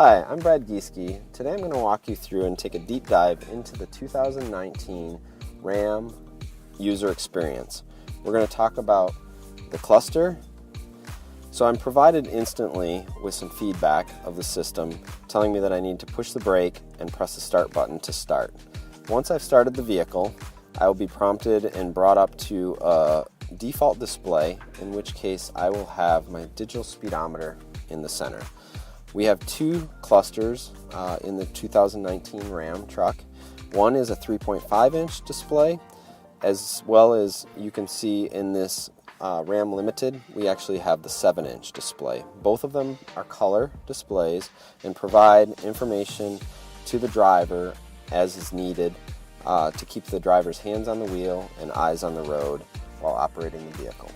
Hi, I'm Brad Gieske. Today I'm going to walk you through and take a deep dive into the 2019 RAM user experience. We're going to talk about the cluster. So I'm provided instantly with some feedback of the system telling me that I need to push the brake and press the start button to start. Once I've started the vehicle, I will be prompted and brought up to a default display, in which case I will have my digital speedometer in the center. We have two clusters in the 2019 Ram truck. One is a 3.5-inch display, as well as you can see in this Ram Limited, we actually have the 7-inch display. Both of them are color displays and provide information to the driver as is needed to keep the driver's hands on the wheel and eyes on the road while operating the vehicle.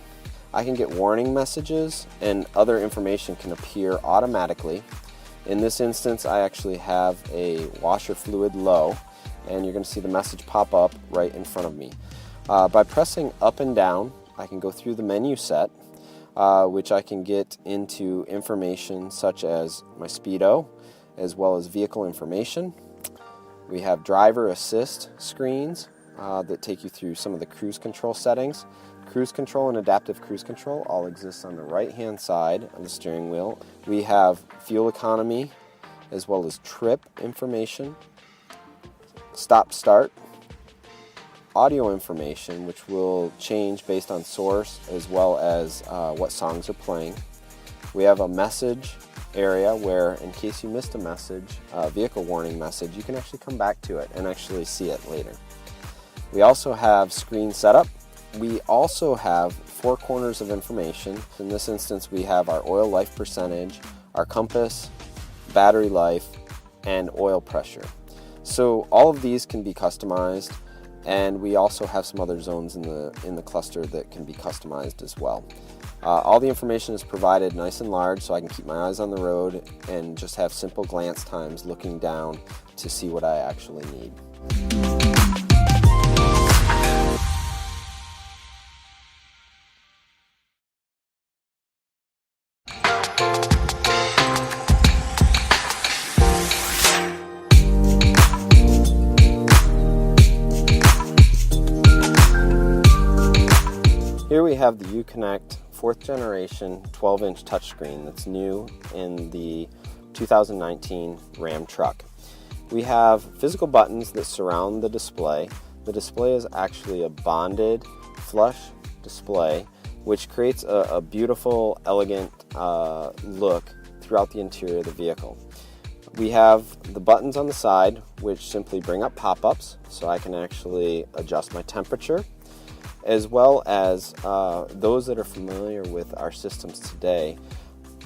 I can get warning messages and other information can appear automatically. In this instance, I actually have a washer fluid low, and you're going to see the message pop up right in front of me. By pressing up and down, I can go through the menu set, which I can get into information such as my speedo, as well as vehicle information. We have driver assist screens that take you through some of the cruise control settings. Cruise control and adaptive cruise control all exist on the right-hand side of the steering wheel. We have fuel economy, as well as trip information, stop-start, audio information, which will change based on source, as well as what songs are playing. We have a message area where, in case you missed a message, a vehicle warning message, you can actually come back to it and actually see it later. We also have screen setup. We also have four corners of information. In this instance, we have our oil life percentage, our compass, battery life, and oil pressure. So all of these can be customized, and we also have some other zones in the cluster that can be customized as well. All the information is provided nice and large so I can keep my eyes on the road and just have simple glance times looking down to see what I actually need. Here we have the Uconnect 4th generation 12-inch touchscreen that's new in the 2019 Ram truck. We have physical buttons that surround the display. The display is actually a bonded flush display, which creates a beautiful, elegant look throughout the interior of the vehicle. We have the buttons on the side, which simply bring up pop-ups, so I can actually adjust my temperature, as well as those that are familiar with our systems today.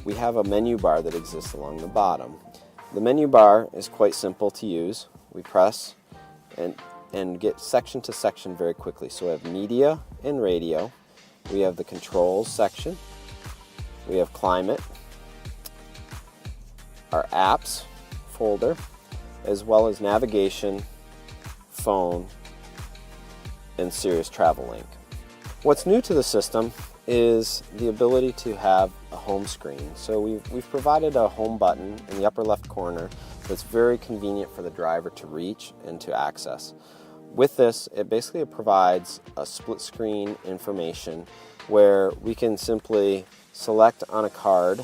We have a menu bar that exists along the bottom. The menu bar is quite simple to use. We press and get section to section very quickly. So we have media and radio. We have the controls section. We have climate, our apps folder, as well as navigation, phone, and Sirius Travel Link. What's new to the system is the ability to have a home screen. So we've provided a home button in the upper left corner that's very convenient for the driver to reach and to access. With this, it basically provides a split screen information where we can simply select on a card,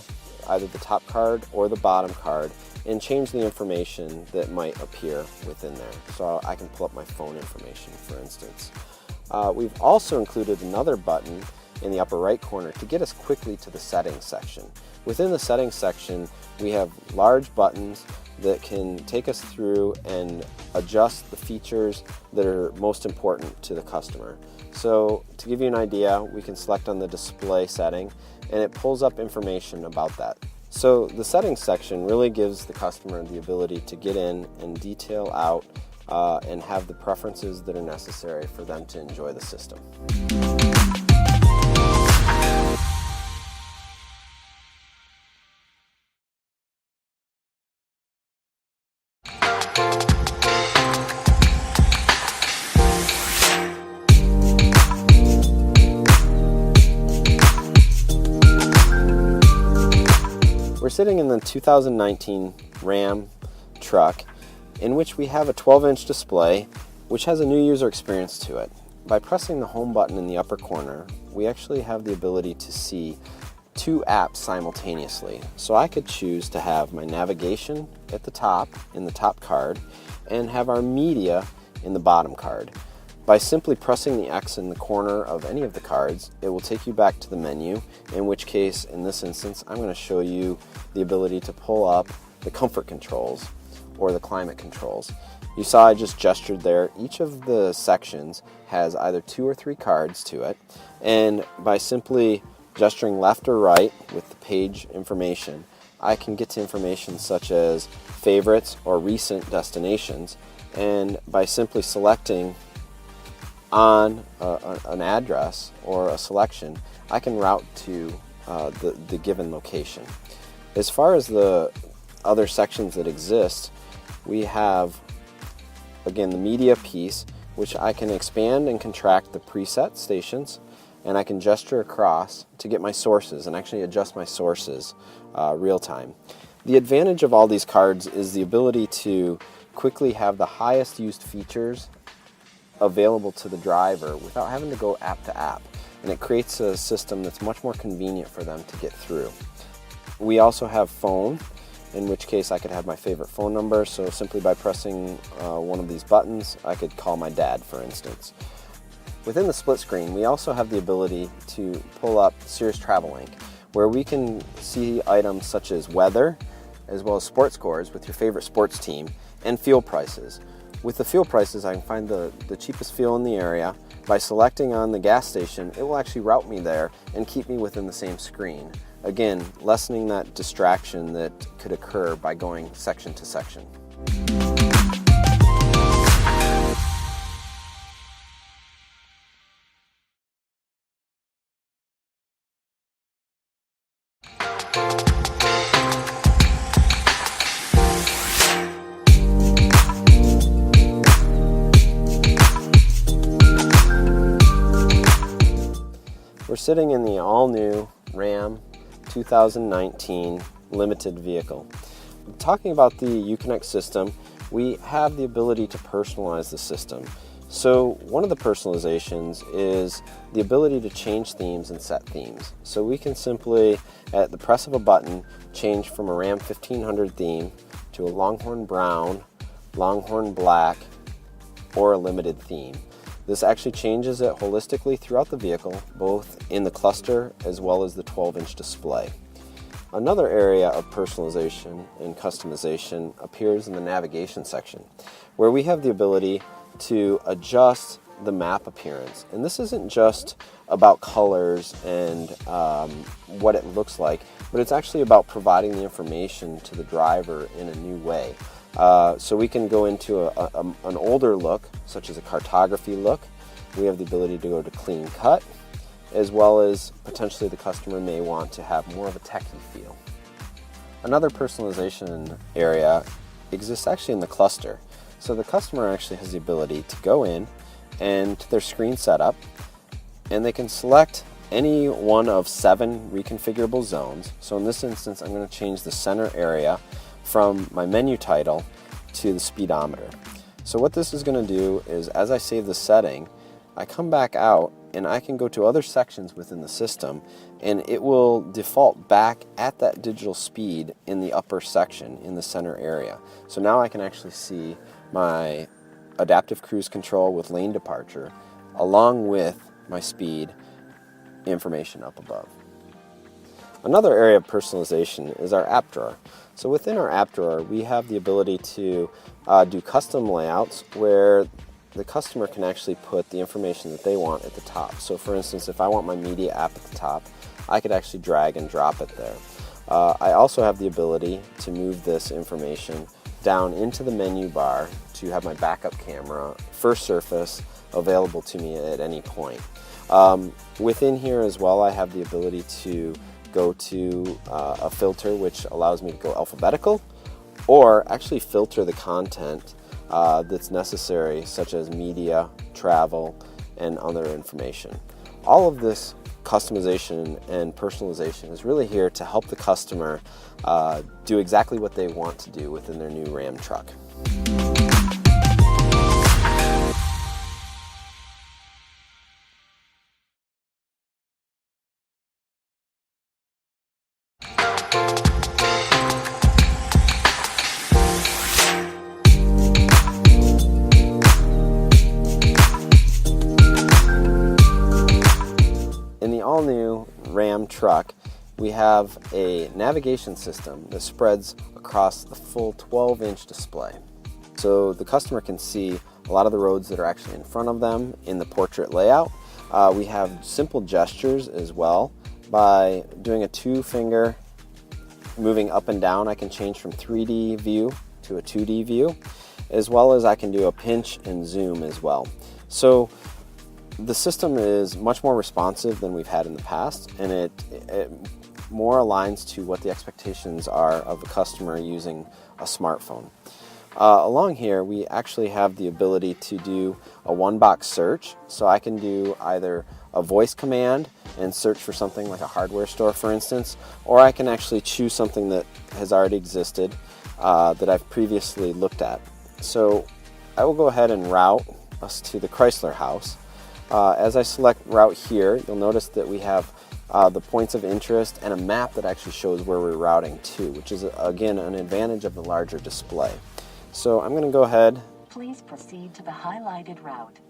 either the top card or the bottom card, and change the information that might appear within there. So I can pull up my phone information, for instance. We've also included another button in the upper right corner to get us quickly to the settings section. Within the settings section, we have large buttons that can take us through and adjust the features that are most important to the customer. So to give you an idea, we can select on the display setting and it pulls up information about that. So the settings section really gives the customer the ability to get in and detail out and have the preferences that are necessary for them to enjoy the system. We're sitting in the 2019 Ram truck, in which we have a 12-inch display which has a new user experience to it. By pressing the home button in the upper corner, we actually have the ability to see two apps simultaneously. So I could choose to have my navigation at the top, in the top card, and have our media in the bottom card. By simply pressing the X in the corner of any of the cards, it will take you back to the menu, in which case, in this instance, I'm going to show you the ability to pull up the comfort controls or the climate controls. You saw I just gestured there. Each of the sections has either 2 or 3 cards to it, and by simply gesturing left or right with the page information, I can get to information such as favorites or recent destinations, and by simply selecting on an address or a selection, I can route to the given location. As far as the other sections that exist, we have, again, the media piece, which I can expand and contract the preset stations, and I can gesture across to get my sources and actually adjust my sources real time. The advantage of all these cards is the ability to quickly have the highest used features available to the driver without having to go app to app, and it creates a system that's much more convenient for them to get through. We also have phone, in which case I could have my favorite phone number, so simply by pressing one of these buttons I could call my dad, for instance. Within the split screen, we also have the ability to pull up Sears Travel Link, where we can see items such as weather, as well as sports scores with your favorite sports team, and fuel prices. With the fuel prices, I can find the cheapest fuel in the area. By selecting on the gas station, it will actually route me there and keep me within the same screen. Again, lessening that distraction that could occur by going section to section. We're sitting in the all-new Ram 2019 limited vehicle. Talking about the Uconnect system, we have the ability to personalize the system. So one of the personalizations is the ability to change themes and set themes. So we can simply, at the press of a button, change from a Ram 1500 theme to a Longhorn Brown, Longhorn Black, or a limited theme. This actually changes it holistically throughout the vehicle, both in the cluster as well as the 12-inch display. Another area of personalization and customization appears in the navigation section, where we have the ability to adjust the map appearance. And this isn't just about colors and what it looks like, but it's actually about providing the information to the driver in a new way. So we can go into an older look, such as a cartography look. We have the ability to go to clean cut, as well as potentially the customer may want to have more of a techie feel. Another personalization area exists actually in the cluster. So the customer actually has the ability to go in and to their screen setup, and they can select any one of 7 reconfigurable zones. So in this instance, I'm going to change the center area from my menu title to the speedometer. So what this is going to do is, as I save the setting, I come back out and I can go to other sections within the system, and it will default back at that digital speed in the upper section in the center area. So now I can actually see my adaptive cruise control with lane departure along with my speed information up above. Another area of personalization is our app drawer. So within our app drawer, we have the ability to do custom layouts where the customer can actually put the information that they want at the top. So for instance, if I want my media app at the top, I could actually drag and drop it there. I also have the ability to move this information down into the menu bar to have my backup camera, first surface, available to me at any point. Within here as well, I have the ability to go to a filter which allows me to go alphabetical, or actually filter the content that's necessary, such as media, travel, and other information. All of this customization and personalization is really here to help the customer do exactly what they want to do within their new Ram truck. In the all-new Ram truck, we have a navigation system that spreads across the full 12-inch display. So the customer can see a lot of the roads that are actually in front of them in the portrait layout. We have simple gestures as well. By doing a 2-finger moving up and down, I can change from 3D view to a 2D view, as well as I can do a pinch and zoom as well. So the system is much more responsive than we've had in the past, and it more aligns to what the expectations are of a customer using a smartphone. Along here, we actually have the ability to do a one-box search, so I can do either a voice command and search for something like a hardware store, for instance, or I can actually choose something that has already existed that I've previously looked at. So I will go ahead and route us to the Chrysler house. As I select route here, you'll notice that we have the points of interest and a map that actually shows where we're routing to, which is again an advantage of the larger display. So I'm going to go ahead. Please proceed to the highlighted route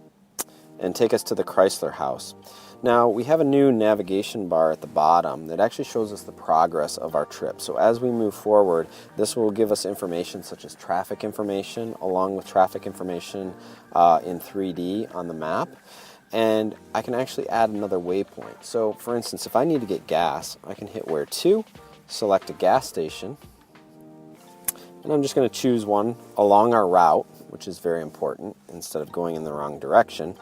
and take us to the Chrysler house. Now we have a new navigation bar at the bottom that actually shows us the progress of our trip. So as we move forward, this will give us information such as traffic information, along with traffic information in 3D on the map. And I can actually add another waypoint. So for instance, if I need to get gas, I can hit where to, select a gas station, and I'm just going to choose one along our route, which is very important, instead of going in the wrong direction.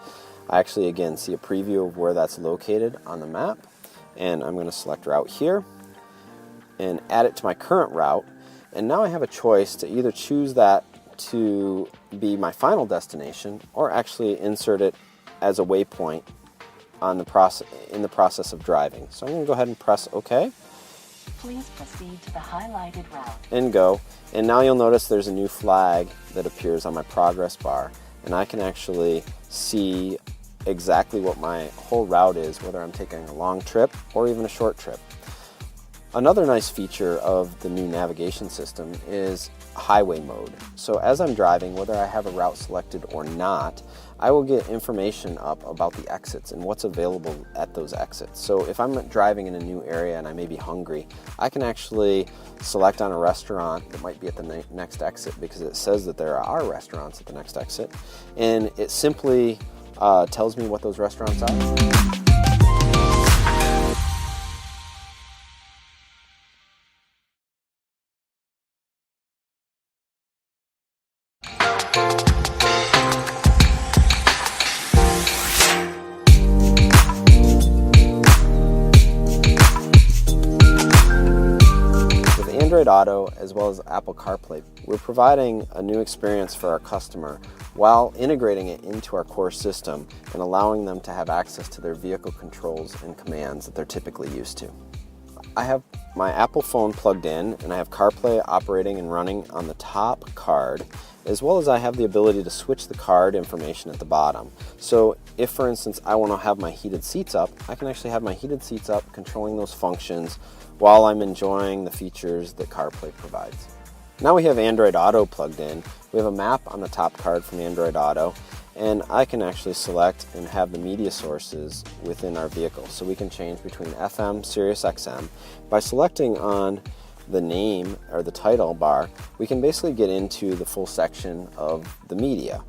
I actually again see a preview of where that's located on the map, and I'm going to select route here and add it to my current route. And now I have a choice to either choose that to be my final destination or actually insert it as a waypoint on in the process of driving. So I'm going to go ahead and press OK. Please proceed to the highlighted route And go. And now you'll notice there's a new flag that appears on my progress bar, and I can actually see exactly what my whole route is, whether I'm taking a long trip or even a short trip. Another nice feature of the new navigation system is highway mode. So as I'm driving, whether I have a route selected or not, I will get information up about the exits and what's available at those exits. So if I'm driving in a new area and I may be hungry, I can actually select on a restaurant that might be at the next exit because it says that there are restaurants at the next exit, and it simply tells me what those restaurants are. Android Auto as well as Apple CarPlay, we're providing a new experience for our customer while integrating it into our core system and allowing them to have access to their vehicle controls and commands that they're typically used to. I have my Apple phone plugged in and I have CarPlay operating and running on the top card, as well as I have the ability to switch the card information at the bottom. So if, for instance, I want to have my heated seats up, I can actually have my heated seats up controlling those functions while I'm enjoying the features that CarPlay provides. Now we have Android Auto plugged in. We have a map on the top card from Android Auto, and I can actually select and have the media sources within our vehicle. So we can change between FM, Sirius XM. By selecting on the name or the title bar, we can basically get into the full section of the media.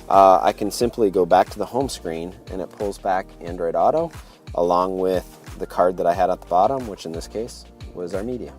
I can simply go back to the home screen and it pulls back Android Auto along with the card that I had at the bottom, which in this case was our media.